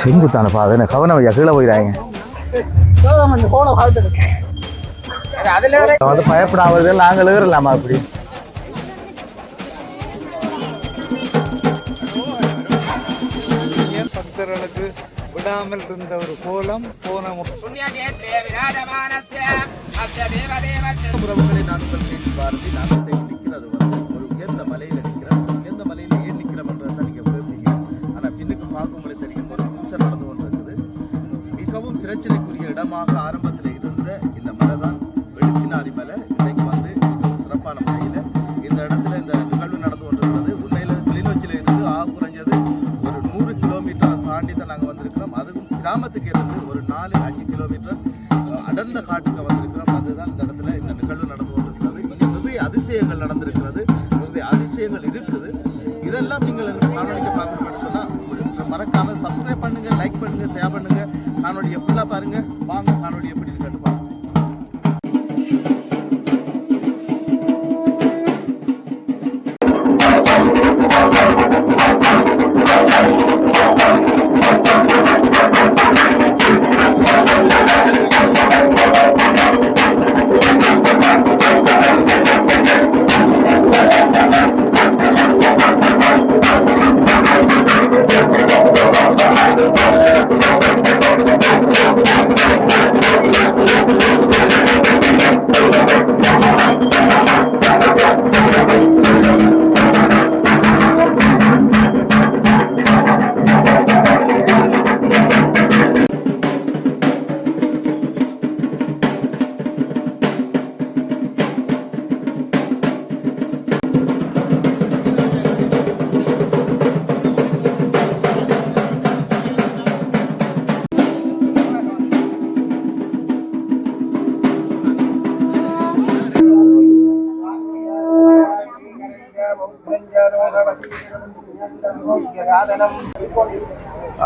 செங்குத்தான பாதை என்ன கவனம் ஐயா கீழே போயிடாங்க வந்து பயப்படாவது நாங்கள் ஏறலாமா அப்படி பக்தர்களுக்கு விடாமல் இருந்த ஒரு கோலம் போன ஒரு உயர்ந்த மலையில நிற்கிறோம். உயர்ந்த மலையில ஏன் நிற்கிறோம்ன்றதை நீங்க கேட்பீங்க. ஆனா பின்னுக்கு பார்க்கும்போது தெரியும் ஒரு பூசை நடந்து கொண்டிருக்குது. மிகவும் பிரச்சனைக்குரிய இடமாக ஆரம்பத்தில் இருந்த இந்த மலை தான் வெளுப்பினாரி மலை. இன்னைக்கு வந்து மிகவும் சிறப்பான முறையில் இந்த இடத்துல இந்த நிகழ்வு நடந்து கொண்டிருக்கிறது. உண்மையில் கிளிநொச்சியில் இருந்து குறைஞ்சது ஒரு 100 கிலோமீட்டரை தாண்டி தான் நாங்கள் வந்திருக்கிறோம். அதுவும் கிராமத்துக்கு இருந்து ஒரு 4-5 கிலோமீட்டர் அடர்ந்த காட்டுக்கு வந்திருக்கிறோம். அதுதான் இந்த இடத்துல இந்த நிகழ்வு நடந்து கொண்டிருக்கிறது. இங்கே நிறைய அதிசயங்கள் நடந்திருக்கிறது, நிறைய அதிசயங்கள் இருக்குது. இதெல்லாம் நீங்கள் இந்த காணொலியை பார்க்கணும்னு சொன்னால் மறக்காமல் சப்ஸ்கிரைப் பண்ணுங்கள், லைக் பண்ணுங்கள், ஷேர் பண்ணுங்கள். காணொலி எப்படிலாம் பாருங்கள். வாங்க காணொலி எப்படி இருக்குன்னு பாருங்கள்.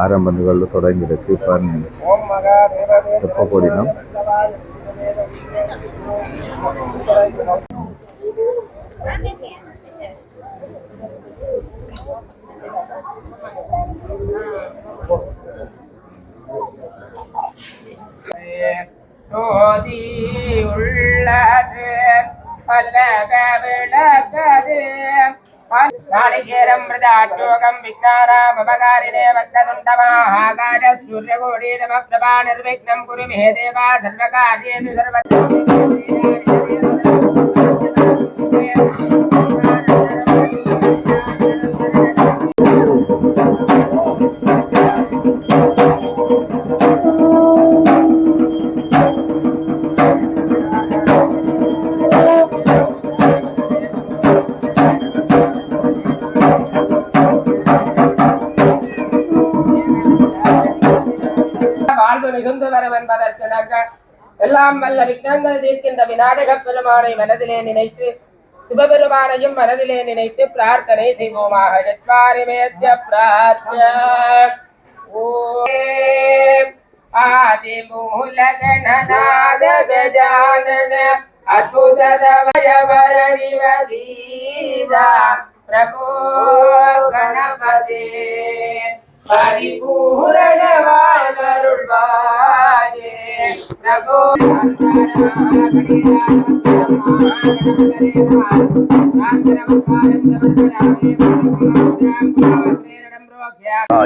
ஆரம்ப நிகழ்வு தொடங்கியிருக்கு. இப்போ தெப்ப கொடினம் नालिकेरं मृदाट्योगं विज्ञानामपकारिणे वक्रतुण्डमहाकाय सूर्यकोटि नमःप्रभा निर्विघ्नं कुरु मे देवा सर्वकार्येषु மிகுந்து வரும் என்பதற்கிணங்க எல்லாம் வல்ல விக்னங்கள் தீர்க்கின்ற விநாயக பெருமானை மனதிலே நினைத்து சிவபெருமானையும் மனதிலே நினைத்து பிரார்த்தனை செய்வோமாக. ஆதிமூலகணநாத கஜானன அற்புதவயவரீரா பிரபோ கணபதே பரிபூரணவானருள்வாயே பிரபோ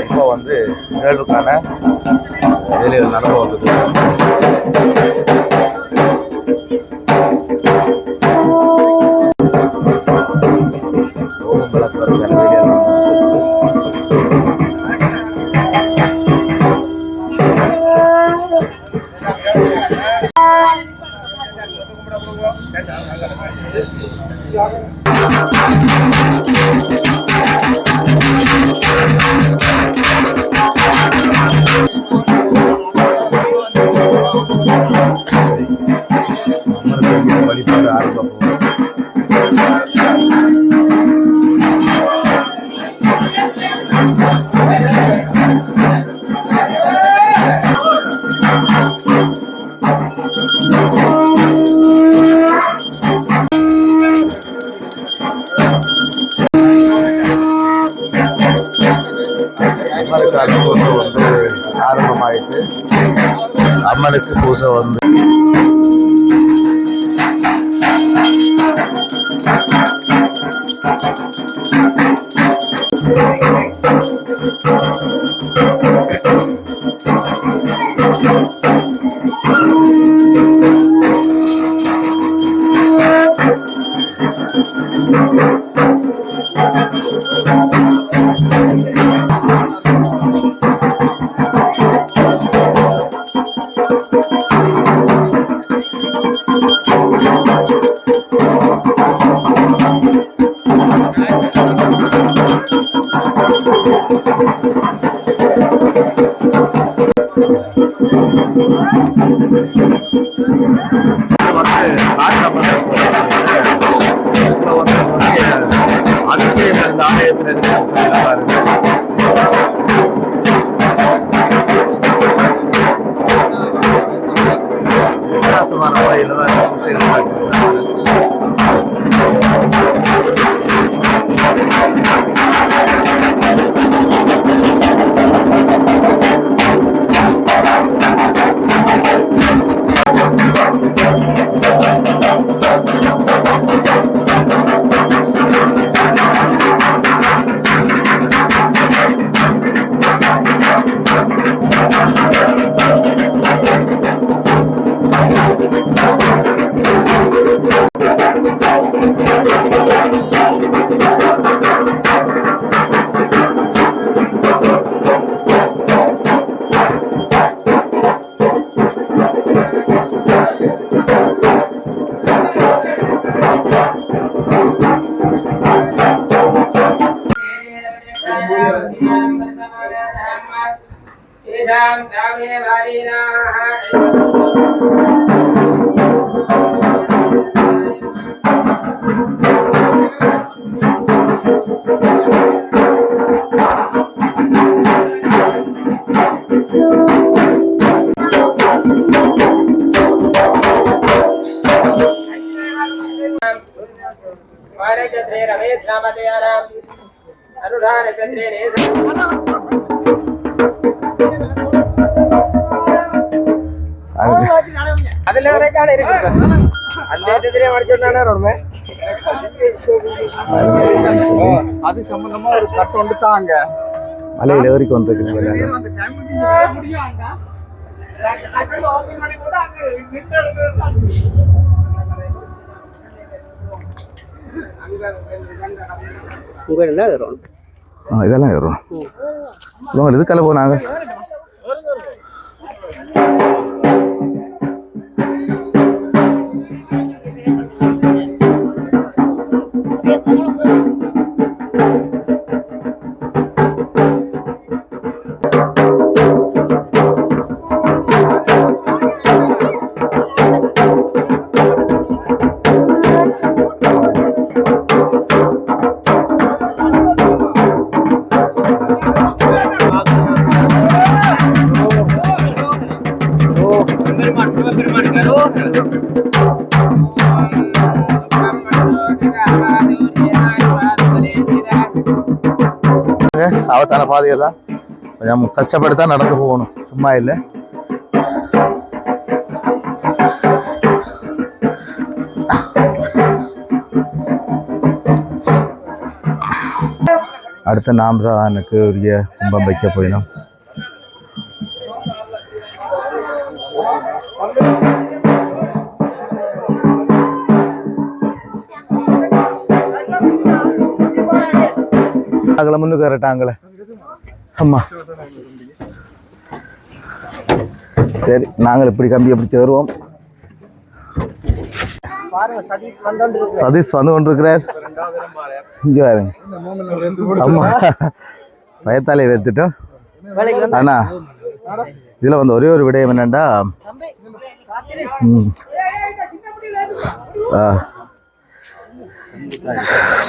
இப்போ வந்து நிகழ்வுக்கான வேலைகள் நடந்து வந்தது. வழிபாடு ஆரம்பம். அம்மனுக்கான பூஜை வந்து ஆரம்பமாயிட்டு அம்மனுக்கு பூஜை வந்து அதிசயம் இந்த ஆலயத்தில் இருக்கு பாருங்க. வித்தியாசமான முறையில் தான் அது சம்பந்தமா ஒரு கட்டு ஒன்று தாங்க மலையில் ஏறி கொண்டிருக்கிறேன். இதெல்லாம் ஏறும் இதுக்கெல்லாம் போனாங்க. ஆபத்தான பாதைகள் தான், கொஞ்சம் கஷ்டப்பட்டு தான் நடந்து போகணும், சும்மா இல்லை. அடுத்த நாம்ரானுக்கு உரிய கும்பம் வைக்க போயிடும். முன்னுக்கு வரட்டாங்களே. ஆமா சரி, நாங்கள் இப்படி கம்பி எப்படி சேருவோம். சதீஷ் வந்து கொண்டிருக்கிறார். இங்க பாருங்க. ஆமா பயத்தாலே வைத்துட்டோம். ஆனா இதுல வந்து ஒரே ஒரு விடயம் என்னண்டா,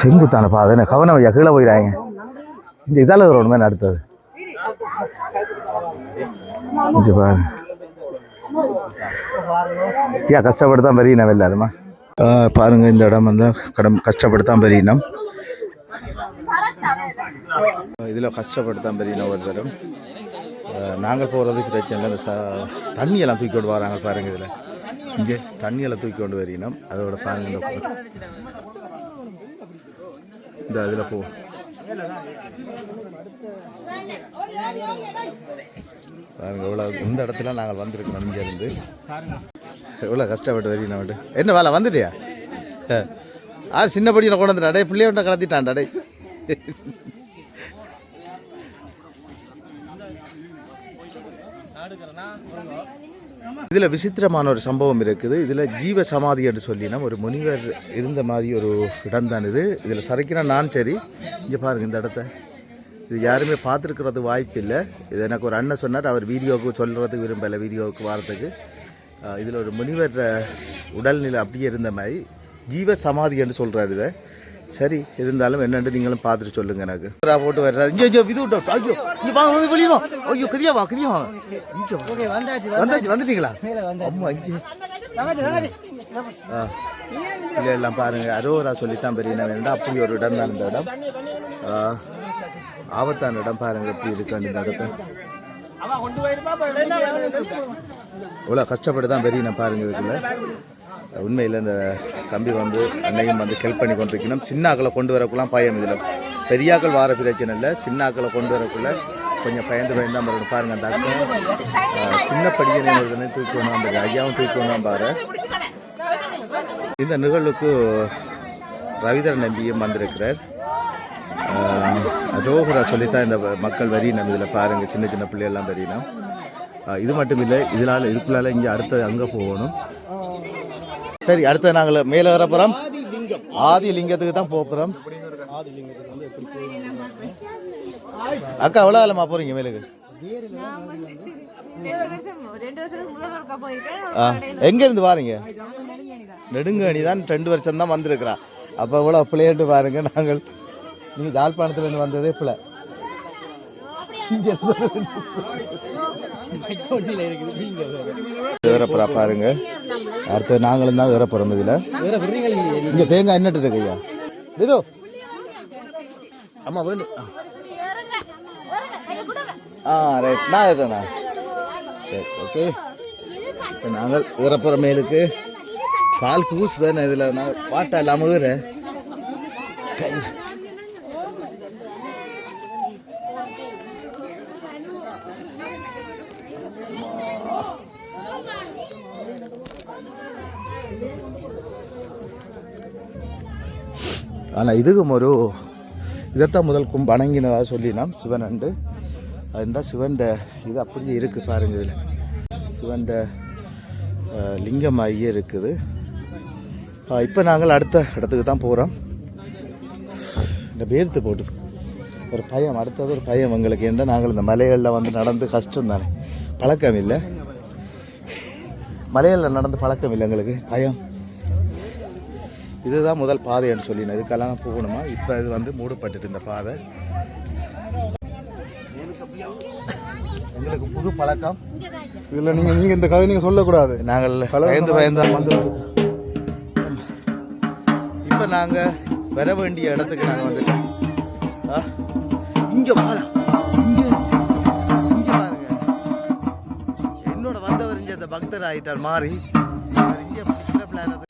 செங்குத்தான பாதை கவனம் ஐயா, கீழே போயிடாங்க. இந்த இதால ரோடுமே அடுத்தது பாருங்க. கஷ்டப்பட்டு பெரியணும் எல்லாருமா. பாருங்க இந்த இடம் வந்து கஷ்டப்பட்டு தான் பெரியணும். இதில் கஷ்டப்பட்டு தான் பெரிய ஒரு தரம் நாங்கள் போகிறதுக்கு பிரச்சனை இந்த தண்ணியெல்லாம் தூக்கி கொண்டு வராங்க பாருங்க. இதில் இங்கே தண்ணியெல்லாம் தூக்கி கொண்டு வரணும். அதோட பாருங்க இந்த இதில் போ பாருங்க எவ்வளோ இந்த இடத்துல நாங்கள் வந்திருக்கோம். இங்கேருந்து எவ்வளோ கஷ்டப்பட்டு வரீங்க விட்டு என்ன வேலை வந்துட்டியா? சின்ன படியில் கொண்டு வந்துட்டா டே பிள்ளைய விட்ட கடத்திட்டான்டா டே. இதில் விசித்திரமான ஒரு சம்பவம் இருக்குது. இதில் ஜீவ சமாதி என்று சொல்லினா ஒரு முனிவர் இருந்த மாதிரி ஒரு இடம் தான் இது. இதில் சரைக்கினா நான் சரி இங்கே பாருங்கள் இந்த இடத்த இது யாருமே பார்த்துருக்கிறது வாய்ப்பு இல்லை. இது எனக்கு ஒரு அண்ணன் சொன்னார். அவர் வீடியோவுக்கு சொல்கிறதுக்கு விரும்பலை, வீடியோவுக்கு வரத்துக்கு. இதில் ஒரு முனிவர் உடல்நிலை அப்படியே இருந்த மாதிரி ஜீவ சமாதி என்று சொல்கிறார். இதை சரி இருந்தாலும் என்னென்று நீங்களும் பார்த்துட்டு சொல்லுங்கள். எனக்கு போட்டு வர்றாரு. இங்கே இது விட்டோம். ஐயோ இங்கே வாங்க வெளியுமா. ஐயோ கரியாவா வந்தாச்சு வந்துட்டீங்களா? அம்மா இங்கே இல்லை எல்லாம் பாருங்கள். அரோரா சொல்லித்தான் பெரிய வேண்டாம். அப்படி ஒரு இடம் தான் இந்த இடம். ஆபத்தான இடம் பாருங்கள் எப்படி இருக்காண்டு இந்த இடத்த. இவ்வளோ கஷ்டப்பட்டு தான் பெரிய பாருங்கள் இதுக்குள்ள. உண்மையில் இந்த தம்பி வந்து அன்னையும் வந்து ஹெல்ப் பண்ணி கொண்டிருக்கணும். சின்ன ஆக்களை கொண்டு வரக்குலாம் பயம். இதில் பெரியாக்கள் வார பிரச்சனை இல்லை, சின்ன ஆக்களை கொண்டு வரக்குள்ள கொஞ்சம் பயந்து தான் வரணும். பாருங்கள் அந்த அக்கம் சின்ன படிக்கணும் தூக்கி கொண்டு வந்தாரு. ஐயாவும் தூக்கி கொண்டு பாரு. இந்த நிகழ்வுக்கு ரவிதரன் நம்பியும் வந்திருக்கிறார். ரோஹரா சொல்லித்தான் இந்த மக்கள் வரியணும். இதில் பாருங்கள் சின்ன சின்ன பிள்ளைகள்லாம் வரியணும். இது மட்டும் இல்லை, இதுக்குள்ளால இங்கே அடுத்தது அங்கே போகணும். சரி அடுத்தது நாங்கள் மேலே வர போகிறோம். ஆதி லிங்கத்துக்கு தான் போகிறோம். அக்கா எவ்வளோ காலமா போகிறீங்க மேலுக்கு? எங்கேருந்து வாரீங்க? நெடுங்கணி தான் 2 வருஷம் தான் வந்திருக்கிறா. அப்போ இவ்வளோ பிள்ளைன்ட்டு பாருங்க. நாங்கள் நீங்கள் யாழ்ப்பாணத்துலேருந்து வந்ததே பிள்ளை. வேறப்புறா பாருங்க. அடுத்தது நாங்களும் தான் வேற போகிறோம். இதில் இங்கே தேங்காய் என்னட்டு இருக்கு ஐயா? இதோ ஆமாம் வேணும். ரைட் நான் இருக்கேண்ணா. சரி ஓகே. இப்போ நாங்கள் வேறப்புற மேலுக்கு கால் பூசு தானே. இதில் நான் பாட்டா இல்லாமல் வேறு கை ஆனால் இதுக்கும் ஒரு இதைத்தான் முதல் வணங்கினதாக சொல்லினோம் சிவன் அண்டு. அதுண்டா சிவன் இது அப்படியே இருக்குது பாருங்கள். இதில் சிவன் லிங்கம் ஆகியே இருக்குது. இப்போ நாங்கள் அடுத்த இடத்துக்கு தான் போகிறோம். இந்த பேர்த்து போட்டுது ஒரு பயம். அடுத்தது ஒரு பயம் எங்களுக்கு. என்ன நாங்கள் இந்த மலைகளில் வந்து நடந்து கஷ்டம் தானே, பழக்கம் இல்லை. மலைகளில் நடந்து பழக்கம் இல்லை எங்களுக்கு, பயம். இதுதான் முதல் பாதைன்னு சொல்லினேன். இதுக்கெல்லாம் போகணுமா? இப்போ இது வந்து மூடப்பட்டுட்டு இந்த பாதை. எங்களுக்கு புது பழக்கம். இதில் நீங்கள் இந்த கதை நீங்கள் சொல்லக்கூடாது. நாங்கள் பயந்து வந்து இப்போ நாங்கள் வர வேண்டிய இடத்துக்கு நாங்கள் வந்துட்டோம். இங்கே வாழ இங்கே பாருங்க. என்னோட வந்தவர் இங்கே இந்த பக்தர் ஆகிட்டார் மாறி. இங்கே பிளான்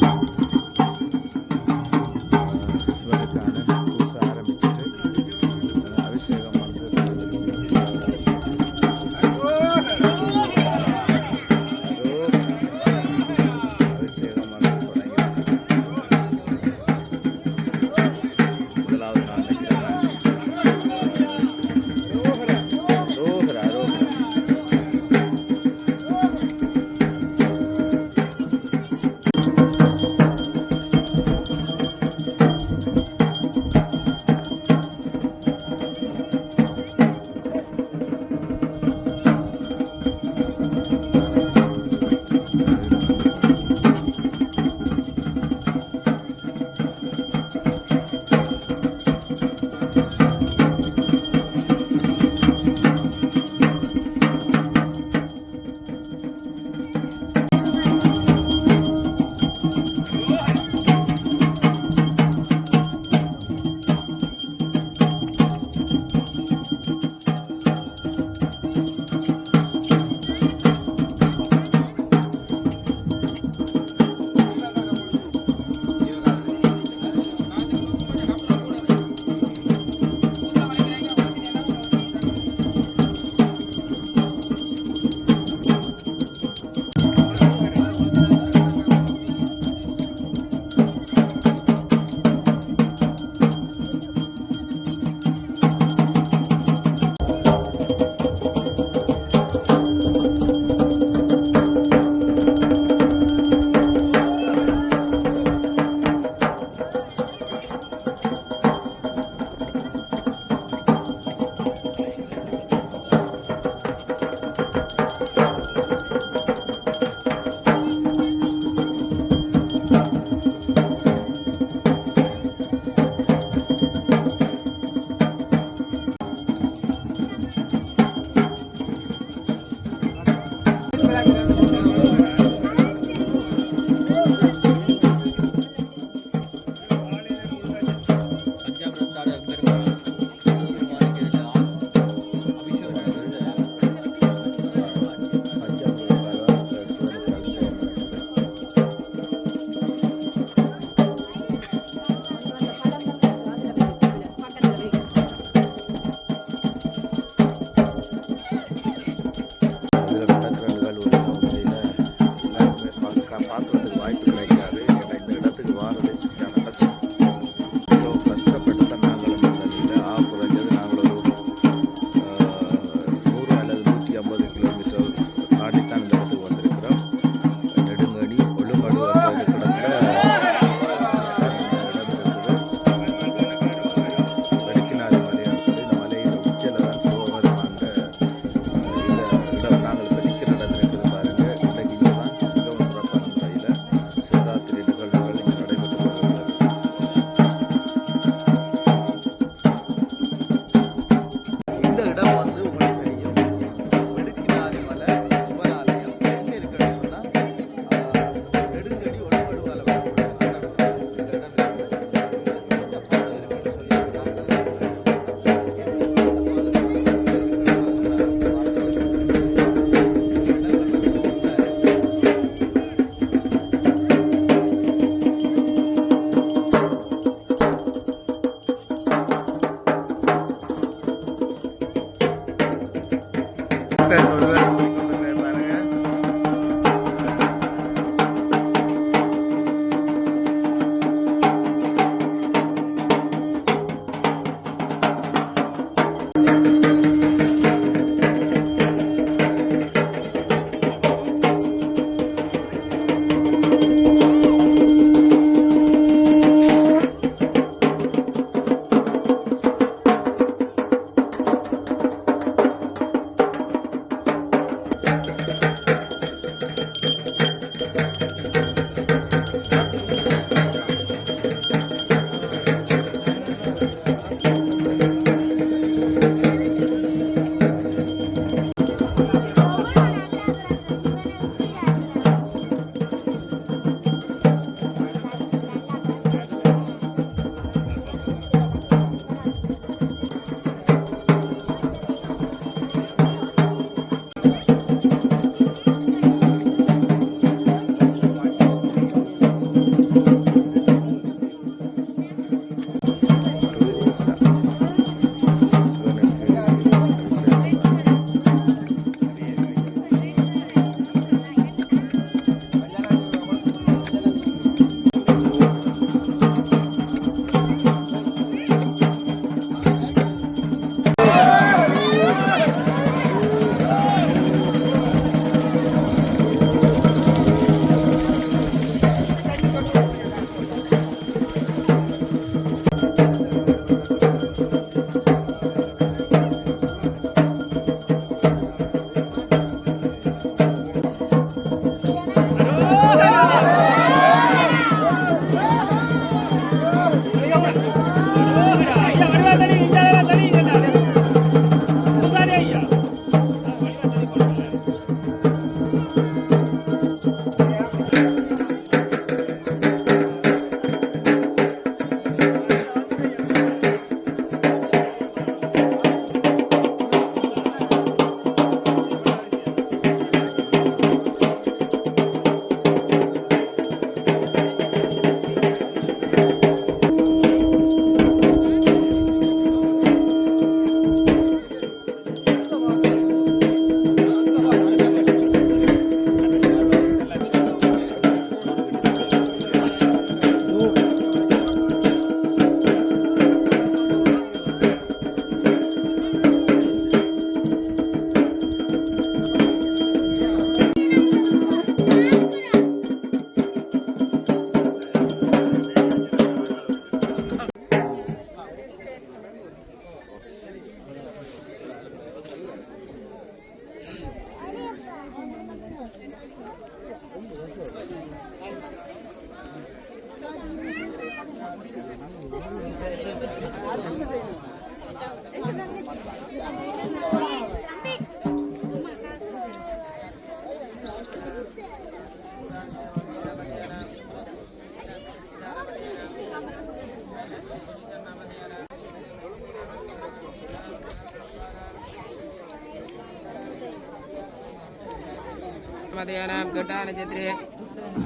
மதேனாம் தொட்டானச்சத்ரே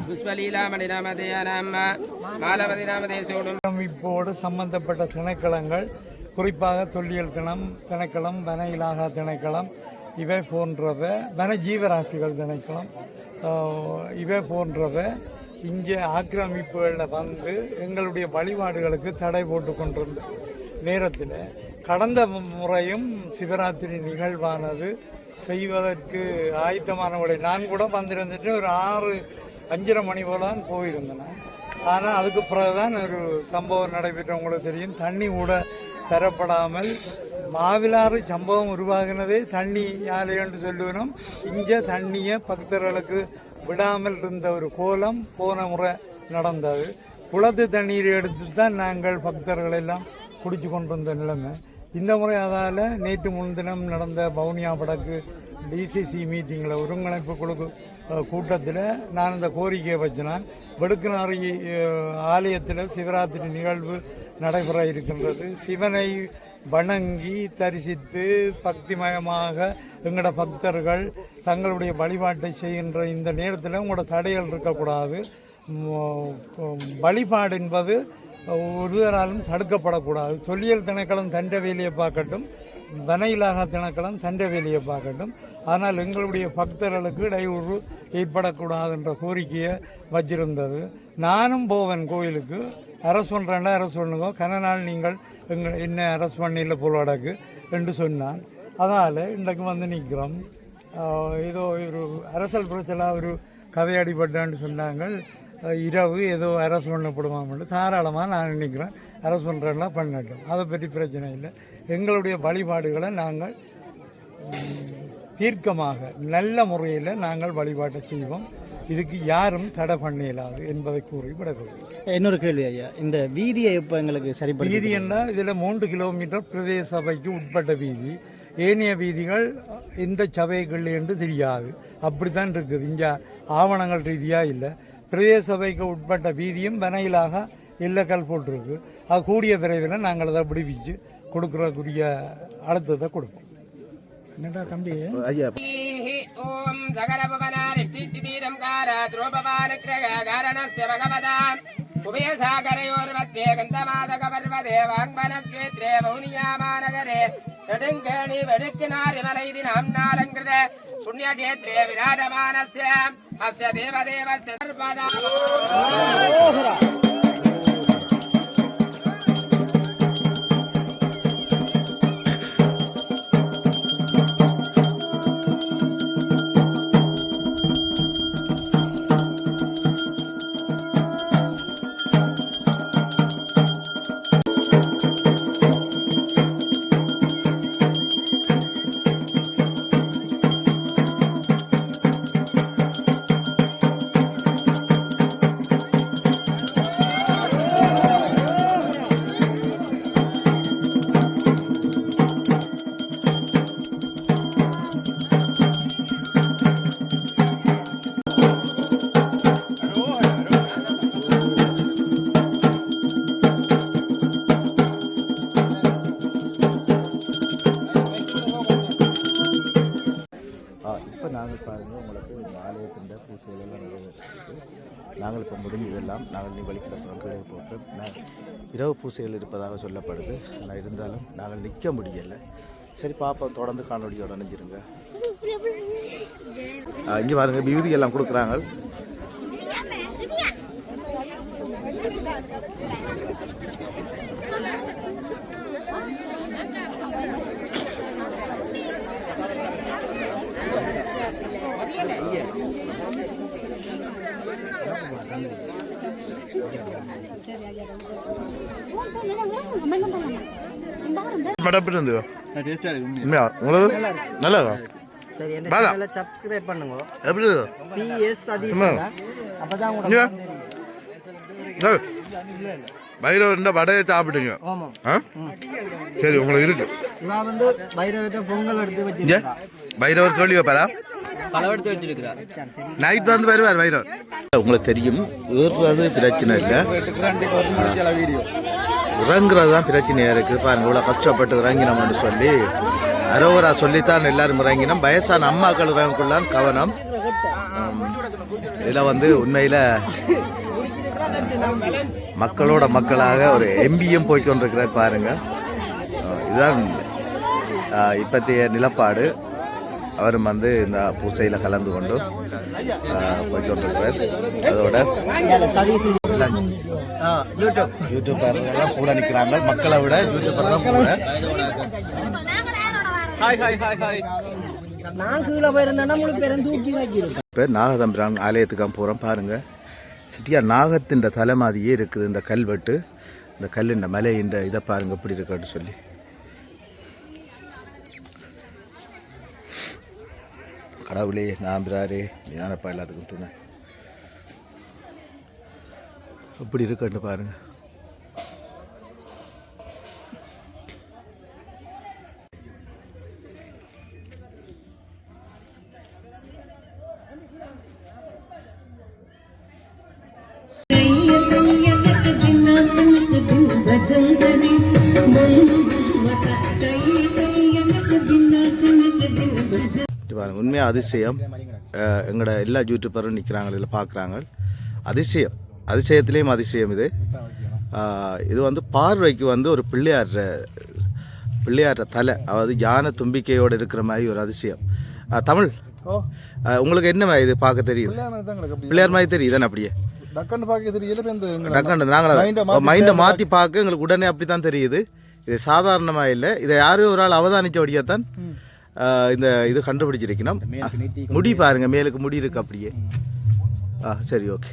புஷ்பலீலாமணிராமதேயானாம் மாலவதிராமதேசோடும் இப்போடு சம்பந்தப்பட்ட திணைக்களங்கள் குறிப்பாக தொல்லியல் திணைக்களம் வன இலாகா திணைக்களம் இவை போன்றவை வன ஜீவராசிகள் திணைக்களம் இவை போன்றவை இங்கே ஆக்கிரமிப்புகளில் வந்து எங்களுடைய வழிபாடுகளுக்கு தடை போட்டு கொண்டிருந்த நேரத்தில் கடந்த முறையும் சிவராத்திரி நிகழ்வானது செய்வதற்கு ஆயத்தமானவளை நான் கூட வந்திருந்துட்டு ஒரு 5:30 மணி போல தான் போயிருந்தேன். ஆனால் அதுக்கு பிறகுதான் ஒரு சம்பவம் நடைபெற்றவங்களுக்கு தெரியும். தண்ணி கூட தரப்படாமல் மாவிலாறு சம்பவம் உருவாகினதே தண்ணி யாரையென்று சொல்லுவோம். இங்கே தண்ணியை பக்தர்களுக்கு விடாமல் இருந்த ஒரு கோலம் போன முறை நடந்தது. குளத்து தண்ணீரை எடுத்து தான் நாங்கள் பக்தர்கள் எல்லாம் குடிச்சு கொண்டு வந்த நிலைமை. இந்த முறை அதால் நேற்று முன்தினம் நடந்த வவுனியா வடக்கு டிசிசி மீட்டிங்கில் ஒருங்கிணைப்பு குழு கூட்டத்தில் நான் இந்த கோரிக்கையை வச்சினேன். வெடுக்குநாரி ஆலயத்தில் சிவராத்திரி நிகழ்வு நடைபெற இருக்கின்றது. சிவனை வணங்கி தரிசித்து பக்திமயமாக எங்களோட பக்தர்கள் தங்களுடைய வழிபாட்டை செய்கின்ற இந்த நேரத்தில் உங்களோட தடைகள் இருக்கக்கூடாது. வழிபாடு என்பது ஒருவராலும் தடுக்கப்படக்கூடாது. தொல்லியல் திணைக்களம் தண்ட வேலையை பார்க்கட்டும், வன இலாகா திணைக்களம் தண்ட வேலையை பார்க்கட்டும். ஆனால் எங்களுடைய பக்தர்களுக்கு இடையூறு ஏற்படக்கூடாது என்ற கோரிக்கையை வச்சிருந்தது. நானும் போவேன் கோயிலுக்கு. அரசு பண்ணுறேன்னா அரசு பண்ணுங்க, கன நீங்கள் என்ன அரசு பண்ணல போல் வடக்கு என்று சொன்னான். அதனால் இன்றைக்கு வந்து நிற்கிறோம். ஏதோ ஒரு அரசியல் பிரச்சனை ஒரு கதையடிப்பட்டான்னு சொன்னாங்க. இரவு ஏதோ அரசு பண்ணப்படுவாங்க. தாராளமாக நான் நினைக்கிறேன் அரசு பண்ணுறதெல்லாம் பண்ணட்டும், அதை பற்றி பிரச்சனை இல்லை. எங்களுடைய வழிபாடுகளை நாங்கள் தீர்க்கமாக நல்ல முறையில் நாங்கள் வழிபாட்டை செய்வோம். இதுக்கு யாரும் தடை பண்ண இயலாது என்பதை கூறி விடக்கூடாது. இன்னொரு கேள்வி ஐயா, இந்த வீதியை இப்போ எங்களுக்கு சரிபடுத்தி வீதி என்றால் இதில் 3 கிலோமீட்டர் பிரதேச சபைக்கு உட்பட்ட வீதி. ஏனைய வீதிகள் எந்த சபைகள் என்று தெரியாது, அப்படித்தான் இருக்குது. இங்கே ஆவணங்கள் ரீதியாக இல்லை. பிரதேச சபைக்கு உட்பட்ட வீதியும் வனையிலாக இல்லக்கல் போட்டிருக்கு. அது கூடிய விரைவில் நாங்கள் அதை விடுவிச்சு கொடுக்குறக்குரிய அழுத்தத்தை கொடுப்போம். என்னடா தம்பி ஐயா, ஓம் சகரபவனாரிஷ்டிதீரம் காராத்ரோபவானக்ரகாரணஸ்ய பகவதாம் உபயசாகரயோர்மத்யே கந்தமாதகபர்வதே வாங்மனக்ஷேத்ரே வௌனியாமாநகரே நெடுங்கேணி வெடுக்கினாரிமலைதி நாம்னாலங்கிருத புண்ணியக்ஷேத்ரே விராடமானஸ்ய அஸ்ய தேவதேவஸ்ய சர்வதா. இப்போ நாங்கள் பாருங்கள், உங்களுக்கு இந்த ஆலயத்தின் பூசைகளெல்லாம் நிறைவேற்றிருக்கு. நாங்கள் இப்போ முடிஞ்சதெல்லாம் நாங்கள் நீ வழிகிடப்புறம் கீழே போட்டு இரவு பூசைகள் இருப்பதாக சொல்லப்படுது. ஆனால் இருந்தாலும் நாங்கள் நிற்க முடியலை. சரி பாப்போம், தொடர்ந்து காணொலியோட நினைஞ்சிருங்க. இங்கே பாருங்கள், விபூதி எல்லாம் கொடுக்குறாங்க. சப்ஸ்கிரைப் பண்ணுங்க. PS அப்பதான் பைரவ வடையை சாப்பிடுங்க. சரி, உங்களுக்கு இருக்கு. நான் வந்து பைரவர்கிட்ட பொங்கல் எடுத்து வச்சிருக்கேன். பைரவர் கேள்வி வைப்பாரா? பழவெடுத்து வச்சிருக்கிறார். நைட் வந்து வருவார் பைரவர். உங்களுக்கு தெரியும், ஏறுறது பிரச்சனை இல்லை, இறங்குறது தான் பிரச்சனையாக இருக்குது. பாருங்க, இவ்வளோ கஷ்டப்பட்டு இறங்கினோம்னு சொல்லி அரோவரா சொல்லித்தான் எல்லாரும் இறங்கினோம். வயசான அம்மாக்கள் இறங்கக்குள்ளான் கவனம். இதில் வந்து உண்மையில் மக்களோட மக்களாக ஒரு எம்பியும் போய்கொண்டிருக்கிற பாருங்க. இதுதான் இப்பத்திய நிலப்பாடு. அவரும் வந்து இந்த பூசையில் கலந்து கொண்டு போய்கொண்டிருக்கிறார். அதோட யூடியூபர்லாம் கூட நிற்கிறாங்க. மக்களை விட யூடியூபர் தான் கூட. இப்போ நாகதம்பிரான் ஆலயத்துக்காக போகிறோம் பாருங்க. சிட்டியா நாகத்தின் தலை மாதிரியே இருக்குது இந்த கல்வெட்டு. இந்த கல்லுண்ட மலையின் இதை பாருங்க எப்படி இருக்குன்னு சொல்லி. கடவுளே நாம்பிராரே ஞானப்பா எல்லாத்துக்கும் துணை. எப்படி இருக்குன்னு பாருங்க. உண்மையாக அதிசயம். எங்களோட எல்லா யூடியூபரும் நிற்கிறாங்க, இதில் பார்க்குறாங்க. அதிசயம், அதிசயத்துலேயும் அதிசயம் இது. இது வந்து பார்வைக்கு வந்து ஒரு பிள்ளையார தலை, அதாவது யானை தும்பிக்கையோடு இருக்கிற மாதிரி ஒரு அதிசயம். தமிழ் உங்களுக்கு என்ன இது பார்க்க தெரியுது? பிள்ளையார் மாதிரி தெரியுது தானே? அப்படியே டக்குன்னு நாங்கள் மைண்டை மாற்றி பார்க்க எங்களுக்கு உடனே அப்படி தான் தெரியுது. இது சாதாரணமாக இல்லை. இதை யாரும் ஒரு ஆள் அவதானிச்சபடியாத்தான் இந்த இது கண்டுபிடிச்சிருக்கணும். முடி பாருங்க, மேலுக்கு முடி இருக்கு அப்படியே. சரி, ஓகே.